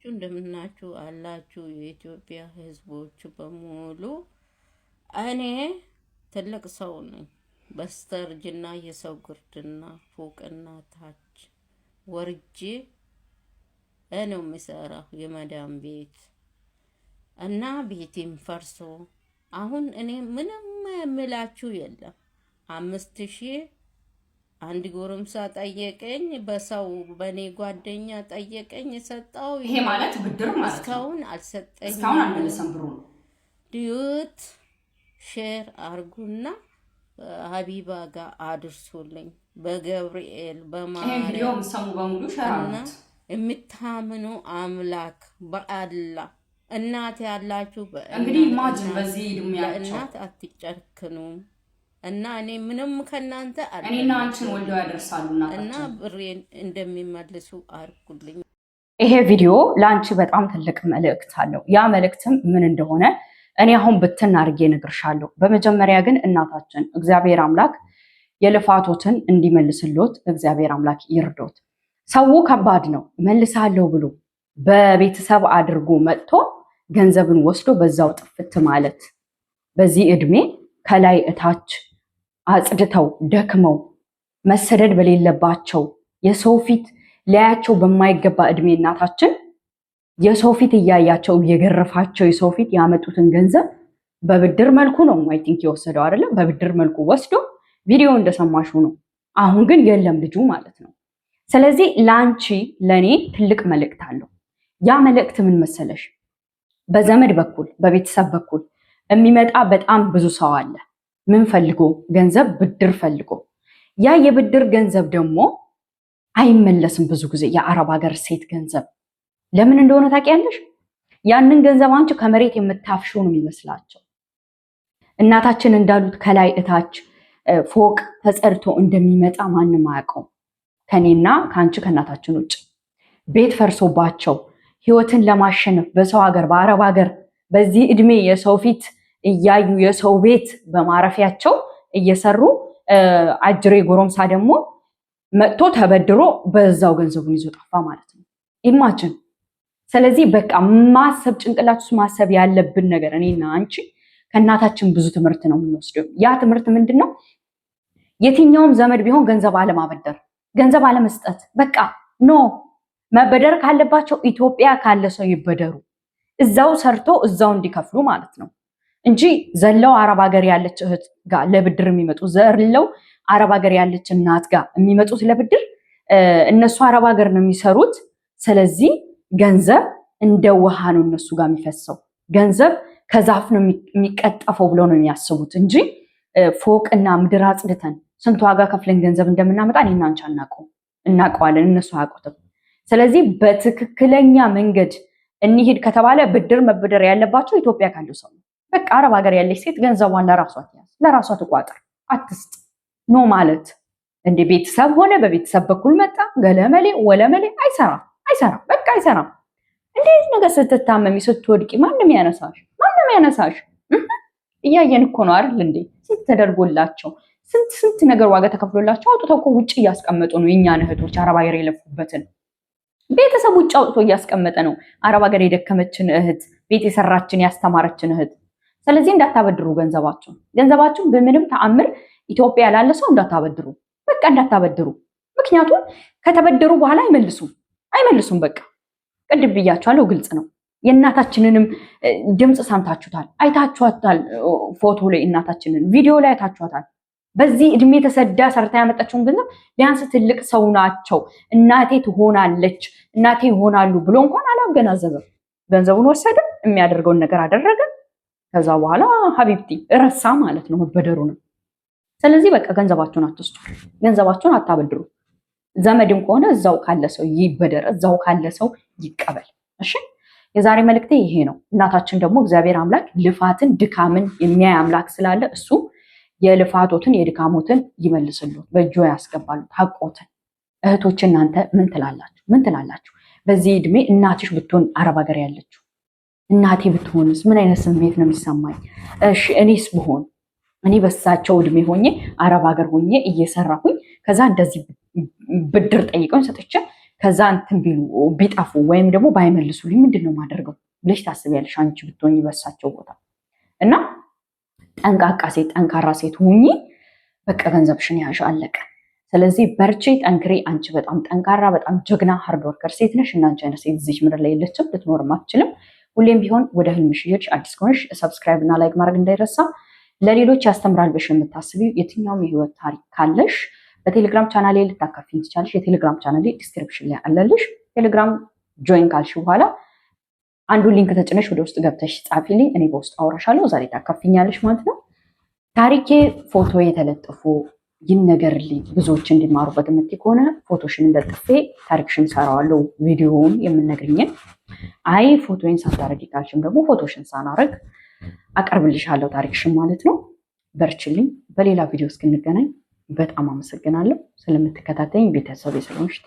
እንደምናችሁ አላችሁ የኢትዮጵያ ህዝቦች በሙሉ። እኔ ትልቅ ሰው ነኝ። በስተርጅና የሰው ግርድና ፎቅና ታች ወርጄ ነው የሚሰራው የመዳም ቤት እና ቤቴም ፈርሶ አሁን እኔ ምንም የምላችሁ የለም። 5000 አንድ ጎረምሳ ጠየቀኝ፣ በሰው በኔ ጓደኛ ጠየቀኝ፣ ሰጣው። ይሄ ማለት ብድር ማለት እስካሁን አልሰጠኝ። እስካሁን አልመለሰም ብሩ ነው። ዲዩት ሼር አርጉና ሀቢባ ጋር አድርሱልኝ። በገብርኤል በማርያም ሰሙ በሙሉ ሸራና የምታምኑ አምላክ በአላህ እናት ያላችሁ እንግዲህ ኢማጂን በዚህ ድሚያቸው እናት አትጨክኑ። እና እኔ ምንም ከናንተ እኔና አንቺን ወልደው ያደርሳሉና እና ብሬን እንደሚመልሱ አርጉልኝ። ይሄ ቪዲዮ ላንቺ በጣም ትልቅ መልእክት አለው። ያ መልእክትም ምን እንደሆነ እኔ አሁን ብትን አድርጌ እነግርሻለሁ። በመጀመሪያ ግን እናታችን እግዚአብሔር አምላክ የልፋቶትን እንዲመልስሎት እግዚአብሔር አምላክ ይርዶት። ሰው ከባድ ነው መልሳለሁ ብሎ በቤተሰብ አድርጎ መጥቶ ገንዘብን ወስዶ በዛው ጥፍት ማለት በዚህ እድሜ ከላይ እታች አጽድተው ደክመው መሰደድ በሌለባቸው የሰው ፊት ሊያያቸው በማይገባ እድሜ እናታችን የሰው ፊት እያያቸው እየገረፋቸው የሰው ፊት ያመጡትን ገንዘብ በብድር መልኩ ነው አይ ቲንክ የወሰደው አይደለም። በብድር መልኩ ወስዶ ቪዲዮ እንደሰማሹ ነው። አሁን ግን የለም ልጁ ማለት ነው። ስለዚህ ላንቺ ለኔ ትልቅ መልእክት አለው። ያ መልእክት ምን መሰለሽ? በዘመድ በኩል በቤተሰብ በኩል የሚመጣ በጣም ብዙ ሰው አለ። ምን ፈልጎ? ገንዘብ ብድር ፈልጎ። ያ የብድር ገንዘብ ደግሞ አይመለስም። ብዙ ጊዜ የአረብ ሀገር ሴት ገንዘብ ለምን እንደሆነ ታውቂያለሽ? ያንን ገንዘብ አንቺ ከመሬት የምታፍሽው ነው የሚመስላቸው። እናታችን እንዳሉት ከላይ እታች ፎቅ ተጸድቶ እንደሚመጣ ማንም አያውቀው ከኔና ከአንቺ ከእናታችን ውጭ። ቤት ፈርሶባቸው ህይወትን ለማሸነፍ በሰው ሀገር በአረብ ሀገር በዚህ እድሜ የሰው ፊት እያዩ የሰው ቤት በማረፊያቸው እየሰሩ አጅሬ ጎረምሳ ደግሞ መጥቶ ተበድሮ በዛው ገንዘቡን ይዞ ጠፋ ማለት ነው። ኢማጂን። ስለዚህ በቃ ማሰብ ጭንቅላት ውስጥ ማሰብ ያለብን ነገር እኔና አንቺ ከእናታችን ብዙ ትምህርት ነው የምንወስደው። ያ ትምህርት ምንድነው? የትኛውም ዘመድ ቢሆን ገንዘብ አለማበደር፣ ገንዘብ አለመስጠት። በቃ ኖ መበደር ካለባቸው ኢትዮጵያ ካለ ሰው ይበደሩ፣ እዛው ሰርቶ እዛው እንዲከፍሉ ማለት ነው እንጂ ዘለው አረብ ሀገር ያለች እህት ጋር ለብድር የሚመጡ ዘለው አረብ ሀገር ያለች እናት ጋር የሚመጡት ለብድር እነሱ አረብ ሀገር ነው የሚሰሩት። ስለዚህ ገንዘብ እንደ ውሃ ነው እነሱ ጋር የሚፈሰው። ገንዘብ ከዛፍ ነው የሚቀጠፈው ብለው ነው የሚያስቡት እንጂ ፎቅና ምድር አጽድተን ስንት ዋጋ ከፍለን ገንዘብ እንደምናመጣ እኔና አንቺ እናውቀዋለን፣ እነሱ አያውቁትም። ስለዚህ በትክክለኛ መንገድ እንሂድ ከተባለ ብድር መበደር ያለባቸው ኢትዮጵያ ካለው ሰው ነው። በቃ አረብ ሀገር ያለች ሴት ገንዘቧን ለራሷ ትያዝ፣ ለራሷ ትቋጥር፣ አትስጥ ኖ ማለት እንደ ቤተሰብ ሆነ በቤተሰብ በኩል መጣ ገለመሌ ወለመሌ አይሰራም። በቃ አይሰራም። እንዴት ነገር ስትታመሚ ስትወድቂ ማንም ያነሳሽ እያየን እኮ ነው አይደል እንዴ? ስንት ተደርጎላቸው ስንት ነገር ዋጋ ተከፍሎላቸው አውጥተው እኮ ውጭ እያስቀመጡ ነው። የእኛን እህቶች አረብ ሀገር የለፉበትን ቤተሰብ ውጭ አውጥቶ እያስቀመጠ ነው። አረብ ሀገር የደከመችን እህት፣ ቤት የሰራችን ያስተማረችን እህት። ስለዚህ እንዳታበድሩ ገንዘባችሁን በምንም ተአምር ኢትዮጵያ ላለ ሰው እንዳታበድሩ፣ በቃ እንዳታበድሩ። ምክንያቱም ከተበደሩ በኋላ አይመልሱም። በቃ ቅድም ብያችኋለሁ፣ ግልጽ ነው። የእናታችንንም ድምፅ ሰምታችሁታል፣ አይታችኋታል። ፎቶ ላይ እናታችንን ቪዲዮ ላይ አይታችኋታል። በዚህ እድሜ ተሰዳ ሰርታ ያመጣችውን ገንዘብ ቢያንስ ትልቅ ሰው ናቸው እናቴ ትሆናለች እናቴ ይሆናሉ ብሎ እንኳን አላገናዘበም። ገንዘቡን ወሰደ፣ የሚያደርገውን ነገር አደረገ። ከዛ በኋላ ሀቢብቲ ረሳ ማለት ነው መበደሩ ነው። ስለዚህ በቃ ገንዘባችሁን አትስጡ፣ ገንዘባችሁን አታበድሩ። ዘመድም ከሆነ እዛው ካለ ሰው ይበደር፣ እዛው ካለ ሰው ይቀበል። እሺ፣ የዛሬ መልእክቴ ይሄ ነው። እናታችን ደግሞ እግዚአብሔር አምላክ ልፋትን ድካምን የሚያይ አምላክ ስላለ እሱ የልፋቶትን የድካሞትን ይመልስሉ፣ በእጆ ያስገባሉ ታቆትን። እህቶች እናንተ ምን ትላላችሁ? በዚህ እድሜ እናትሽ ብትሆን አረብ ሀገር ያለችው እናቴ ብትሆንስ ምን አይነት ስሜት ነው የሚሰማኝ? እሺ እኔስ ብሆን እኔ በሳቸው እድሜ ሆኜ አረብ ሀገር ሆኜ እየሰራሁኝ ከዛ እንደዚህ ብድር ጠይቀኝ ሰጥቼ ከዛ እንትን ቢሉ ቢጠፉ ወይም ደግሞ ባይመልሱልኝ ምንድነው ማደርገው ብለሽ ታስቢያለሽ አንቺ ብትሆኚ በሳቸው ቦታ። እና ጠንቃቃ ሴት ጠንካራ ሴት ሁኚ። በቃ ገንዘብሽን ያዥ አለቀ። ስለዚህ በርቺ፣ ጠንክሪ። አንቺ በጣም ጠንካራ በጣም ጀግና ሃርድ ወርከር ሴት ነሽ እና አንቺ አይነት ሴት እዚህ ምድር ላይ የለችም፣ ልትኖርም አትችልም። ሁሌም ቢሆን ወደ ህልምሽ ሄድሽ። አዲስ ከሆንሽ ሰብስክራይብ እና ላይክ ማድረግ እንዳይረሳ። ለሌሎች ያስተምራል ብለሽ የምታስቢው የትኛውም የህይወት ታሪክ ካለሽ በቴሌግራም ቻናሌ ልታካፊኝ ትችላለሽ። የቴሌግራም ቻናሌ ዲስክሪፕሽን ላይ አለልሽ። ቴሌግራም ጆይን ካልሽ በኋላ አንዱን ሊንክ ተጭነሽ ወደ ውስጥ ገብተሽ ጻፊልኝ፣ እኔ በውስጥ አውራሻለሁ። ዛሬ ታካፊኛለሽ ማለት ነው። ታሪኬ ፎቶ የተለጠፉ ይነገርልኝ ብዙዎች እንዲማሩበት የምትይ ከሆነ ፎቶሽን እንደጥፌ ታሪክሽን ሰራዋለሁ። ቪዲዮውን የምነግርኝን አይ ፎቶዬን ሳታረጊ ካልሽም ደግሞ ፎቶሽን ሳናረግ አቀርብልሻለሁ ታሪክሽን ማለት ነው። በርችልኝ። በሌላ ቪዲዮ እስክንገናኝ በጣም አመሰግናለሁ ስለምትከታተኝ ቤተሰብ ስለሆንሽ።